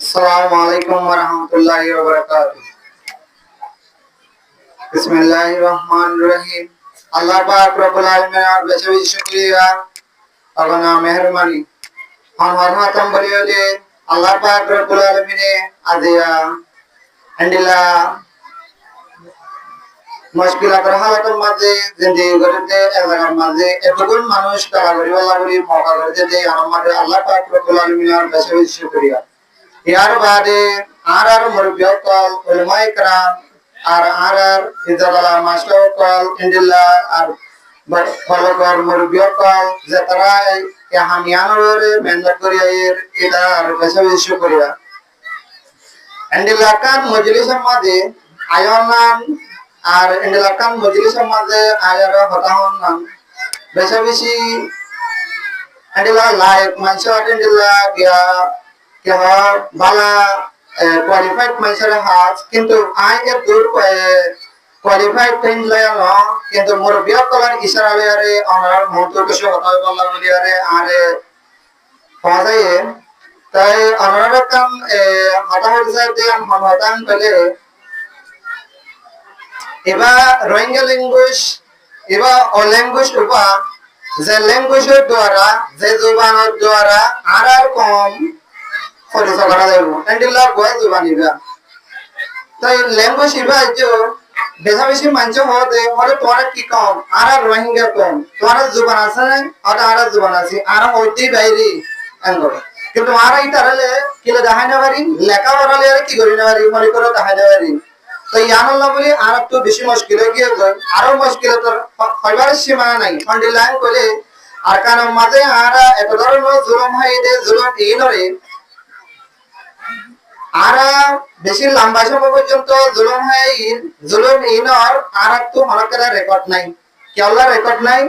আসসালামু আলাইকুম ওয়া রাহমাতুল্লাহি ওয়া বারাকাতুহু। বিসমিল্লাহির রহমানির রহিম। আল্লাহ পাক রব্বুল আলামিনের বেশি বেশি শুকরিয়া এবং মেহেরবানি। আমার হাতম বলিও যে আল্লাহ পাক রব্বুল আলামিনে আজিয়া আন্ডিলা মুশকিলাতের হালাতের মাঝে জিন্দেগি গড়তে এলাকার মাঝে এতগুলো মানুষ তারা গরিবাল্লাহ করি মওকা করতে যে আমাদের আল্লাহ পাক রব্বুল আলামিনের বেশি বেশি শুকরিয়া। ইয়ার বাদে আর মুরব্বী কল উলামায়ে کرام আর ইজালা মাস্টার কল ইনদিল্লা আর ফলকর মুরব্বী কল যে তারা এই হামিয়ানরে মেহনত করিয়া এর এটা আর বেশি বেশি শুকরিয়া। ইনদিল্লা কান মজলিসের মাঝে আয়োনান আর ইনদিল্লা কান মজলিসের মাঝে আয়ার হতাহন নাম বেশি বেশি ইনদিল্লা লাইক মানসার ইনদিল্লা গিয়া কেহ বালা কোয়ালিফাইড মানুষের হাত কিন্তু আই এর দূর কোয়ালিফাইড ট্রেন লয়াল কিন্তু মুরব্বী কলার ইশারা লয়ারে আমার মন্ত্র কিছু কথা বললা বলিয়ারে আরে পাওয়া যায় তাই আমরা কাম হাতা হইছে যে আমরা হাতান বলে এবা রোহিঙ্গা ল্যাঙ্গুয়েজ এবা ও ল্যাঙ্গুয়েজ উপা যে ল্যাঙ্গুয়েজের দ্বারা যে জবানের দ্বারা আর কম পরিচয় করা যাবে এন্ডিলা বয় জবানিবা তাই ল্যাঙ্গুয়েজ ইবা যে বেশা বেশি মানুষ হতে হলে তোমার কি কম আর রোহিঙ্গা কম তোমার জবান আছে না আর জবান আছে আর হইতে বাইরে এঙ্গল কিন্তু আর এই তাহলে কিলে দেখাই না পারি লেখা পড়ালে আর কি করি না পারি মনে করে দেখাই না পারি তো ইয়ানুল্লাহ বলি আর একটু বেশি মুশকিল হয়ে গিয়ে আরো মুশকিল তোর হইবার সীমা নাই এন্ডিলা বলে আর কারণ মাঝে আর এত ধরনের জুলুম হয় দে জুলুম এই নরে আর বেশি লম্বা সময় পর্যন্ত জুলুম ইনর আর তো হলকের রেকর্ড নাই কেওলা রেকর্ড নাই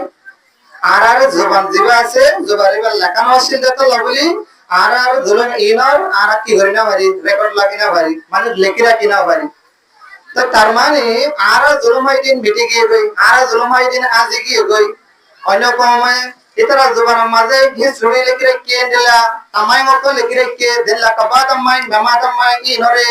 আর জবান জিবা আছে জবারিবা লেখানো আছে তো লাগলি আর জুলুম ইনর আর কি করি না পারি রেকর্ড লাগি না পারি মানে লেখি রাখি না পারি তো তার মানে আর জুলুম দিন মিটে গিয়ে গই আর জুলুম দিন আজ গিয়ে গই অন্য কমে इतना जुबान मजे घिस रुड़ी लेके रखे दिला तमाई मतो लेके रखे दिला कपा तमाई मेमा तमाई इनरे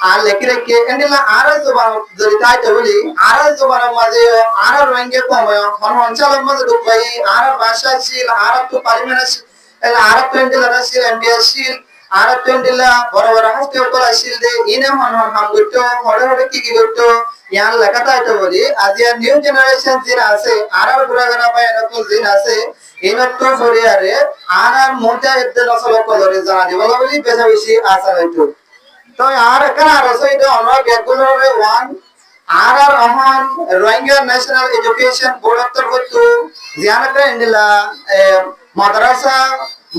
आ लेके रखे दिला आर जुबान जरिता तबली आर जुबान मजे आर रंगे कमय हनचल मजे दुखई आर भाषा शील आर तो पार्लिमेंट शील आर तो दिला रशील एमबीए शील आर तो दिला बड़ बड़ हस्ते ऊपर शील दे इने हन हम गुटो हड़े हड़े की गुटो यहाँ लेखाता तो बोली आज यार न्यू जनरेशन जिन आसे आर गुरागरा पाए नकुल जिन आसे इनत्तो फरियारे आर मोटा इद्दे नसल कलरे जाना दी बोला बोली बेसा बेशी आशा रहितो तो यार कना रसोई दे अनवा बेकुलरे वन आर रहन रोहिंग्या नेशनल एजुकेशन बोर्ड उत्तर बतु जियान का इंडिला माद्रासा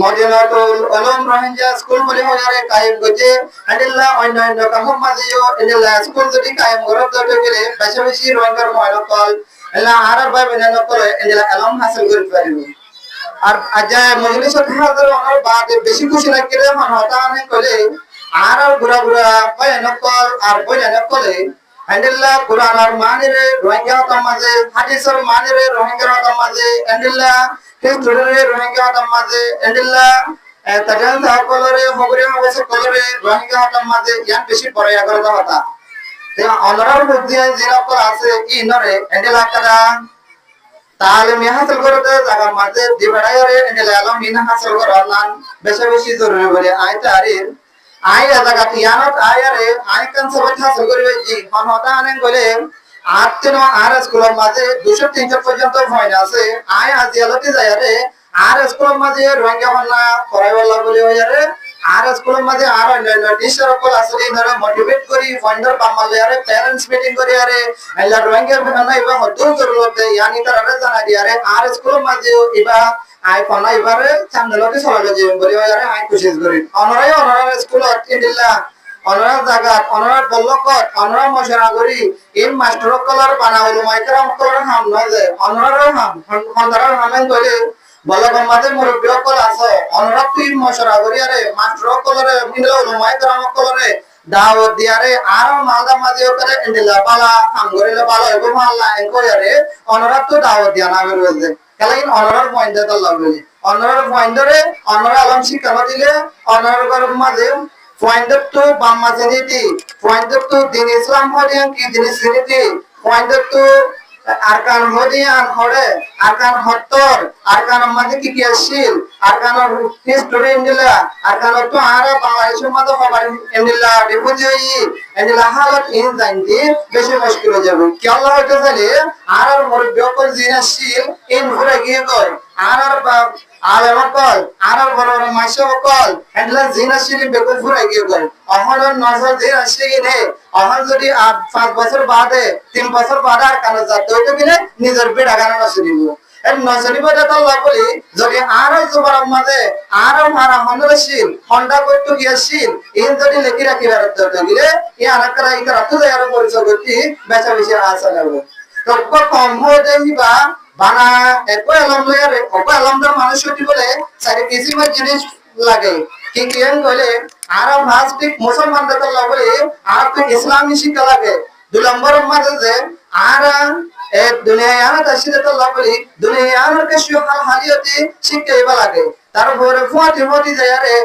मदिनातुल उलूम रोहिंग्या स्कूल बोली हो यारे कायम गजे इंडिला अन्य कामम माजियो इंडिला स्कूल जदी कायम गरब दटे गेले बेसा बेशी रोहिंग्या मोबाइल कॉल एला आर बाय बेना कल इंडिला एलम हासिल कर पारिबो আর আজায় মজলিসত হাজার অনার বাদে বেশি খুশি লাগে রে মান হতা আনে কলে আর গুরা গুরা বয়ান কল আর বয়ান কলে আন্দিল্লাহ কুরআন আর মানে রে রোহিঙ্গা হতা মাঝে হাদিসের মানে রে রোহিঙ্গা হতা মাঝে আন্দিল্লাহ হিস্ট্রি রে রোহিঙ্গা হতা মাঝে আন্দিল্লাহ তাজান দা কলরে হবরে হবসে কলরে রোহিঙ্গা হতা মাঝে ইয়ান বেশি পড়ায়া করে হতা তে অনরার বুদ্ধি জিরা কল আছে ই নরে আন্দিল্লাহ কাদা तालीम हासिल करते जागा माजे दिबड़ायरे एलालम इन हासिल करलान बेसे बेशी जरूरी बोले आय तारीर आय जागा यानत आयरे आय कान सब हासिल करिवे जी हन हता आने बोले आत्तिनो आर स्कूल माजे 200 300 পর্যন্ত ফাইন আছে আয় আজিয়ালতে যায়রে আর স্কুল মাঝে রোহিঙ্গা হন্না করাইওয়ালা বলে হইয়ারে আর স্কুল মাঝে আর অন্যান্য টিচার কল আসলে ধরে মোটিভেট করি ফান্ডার পামালে আরে প্যারেন্টস মিটিং করি আরে এলা রোহিঙ্গা হন্না ইবা হদুর জরুরতে ইয়ানি তারা জানা দিয়ারে আর স্কুল মাঝে ইবা আই পানা ইবারে চান্দলতে চলে যাবে বলে হইয়ারে আই কোশিশ করি অনরাই স্কুল ইন্ডিল্লা অনরা জায়গা অনরা বল্লকত অনরা মশরা করি এই মাস্টার কলার বানাওলো মাইকরাম কলার হাম নজে অনরা হাম হন্দার হামেন কইলে বলক মাঝে মুরব্বী কল আছে অনরা তুই মশরা করি আরে মাস্টার কলারে মিললো মাইকরাম কলারে দাওয়াত দিয়ারে আর মালদা মাঝে করে ইন্ডিলা পালা হাম করিলে পালা এবং মাল্লা এন কইরে অনরা তো দাওয়াত দিয়া না বেরোছে কালাইন অনরার পয়েন্ট দা লাগবে অনরার পয়েন্ট ধরে অনরা আলম শিক্ষা দিলে অনরার মাঝে পয়েন্ট টু বাম্মা জেনেটি পয়েন্ট টু দিন ইসলাম হরিয়ান কি জিনিস জেনেটি পয়েন্ট টু আরকান হরিয়ান হরে আরকান হত্তর আরকানের মাঝে কি কি আসছিল আরকানের হিস্টোরি ইন্ডিলা আরকানের তো আরা বাংলাদেশের মধ্যে হবার ইন্ডিলা রিফিউজি ইন্ডিলা হালত ইন জানতি বেশি মুশকিল হয়ে যাবে কি আল্লাহ হইতে চাইলে আর মুরব্বী কল জিন আসছিল ইন ঘুরে গিয়ে কয় আর আলেম কল আর বড় বড় মাইসব কল ইন্ডিলা জিন আসছিল বেকুল ঘুরে গিয়ে কয় অহরন নজর জিন আসছে কিনে অহর যদি 5 বছর বাদে 3 বছর বাদে আর কানে যাত হইতো কিনে নিজের বেড়া গানা নসিব এর নজরিব এটা বলি যদি আরো জোবার মাঝে আরো মারা হন্ডাশীল হন্ডা করতে গিয়েছিল ইন যদি লেখি রাখি বেরোতে হতো গেলে এই আনাকারা এই রাত যায় আরো পরিচয় করতে বেচা বেশি আসা লাগবে তো কম হয়ে যাইবা বানা একই আলম লয়ারে একই আলমদার মানুষ হইতে বলে সাইডে কিছু জিনিস লাগে কি কি বলে আরো ভাস্তিক মুসলমানদের বলে আর তো ইসলামী শিক্ষা লাগে 2 নম্বর মাঝে যে আর দুনিয়ার তাসিলে তো লাগলি দুনিয়ার কে সুহাল হালিয়তি শিখতে লাগে তারপরে ফুয়াটি যায় রে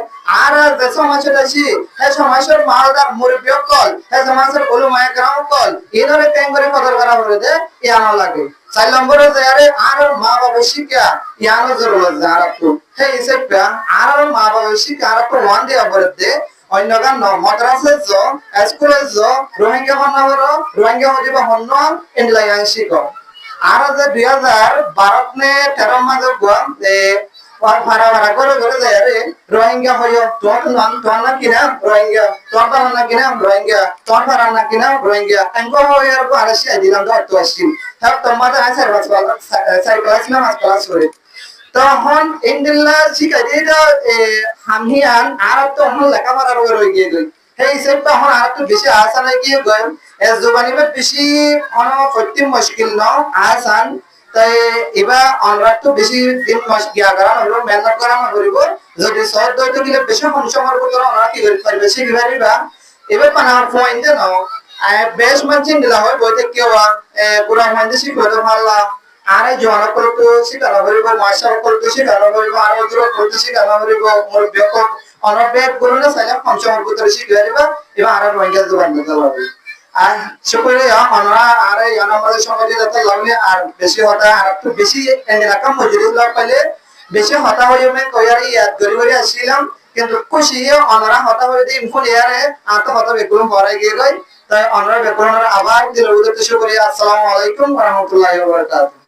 আর যে সমাজের আছে এই সমাজের মালদার মুরব্বী কল এই সমাজের উলামায়ে কেরাম কল এনারে কেন করে কদর করা হলে দে ইয়ানো লাগে 4 নম্বরে যায় রে আর মা বাবা শিক্ষা ইয়ানো জরুরত যারা তো এই হিসেবে আর মা বাবা শিক্ষা আর তো ওয়ান দিয়ে বলতে অন্য গান মাদ্রাসা যো স্কুলে যো রোহিঙ্গা বানাবর রোহিঙ্গা হদিব হন্ন ইনলাইন শিখো আর যে 2012 নে 13 মাসে গম যে ভাড়া ভাড়া করে যায় রে রোহিঙ্গা হইও তোর না কিনা রোহিঙ্গা তোর ভাড়া না কিনা রোহিঙ্গা তোর ভাড়া না কিনা রোহিঙ্গা এনকো হইয়ার পর আসি দিলাম তো আসি হ্যাঁ তোমাদের আছে ক্লাস না ক্লাস করে তখন ইন্ডিল্লা শিখাই দিয়ে হামিয়ান আর তো হন লেখাপড়ার উপর হয়ে গিয়ে গই সেই হিসেবে তখন আর তো বেশি আসান হয়ে গিয়ে গই জোবানিবে বেশি অন সত্যি মুশকিল ন আসান তাই এবার আমরা তো বেশি দিন গিয়া করা হলো মেহনত করা না করিব যদি সহজ দইতে গেলে বেশি সময় করতে আমরা কি করি পারবে শিখি পারিবা এবার পানার পয়েন্ট নাও বেশ মানছেন দিলা হয় বইতে কেউ পুরা মানছে শিখবে তো ভালো আর জোয়ান করতে শিখানো করিব মাসা করতে শিখানো করিব আর দূর করতে শিখানো করিব মোর বেক অনবেক করলে সাইলা পঞ্চম করতে শিখাই দিবা এবার আর রোহিঙ্গা জোয়ান দিতে হবে আর সকলে আমরা আর আমাদের সমাজে যত লাগলে আর বেশি হতা আর একটু বেশি এলাকা মজুরি লাভ পাইলে বেশি হতা হয়ে আমি কয়ারি ইয়াদ করি আসছিলাম কিন্তু খুশি আমরা হতা হয়ে দিই ইনফোন ইয়ারে আর তো হতা বেকুল পরে গিয়ে গই তাই আমরা বেকুল আবার দিল উদ্দেশ্য করি আসসালামু আলাইকুম ওয়া রাহমাতুল্লাহি ওয়া বারাকাতুহু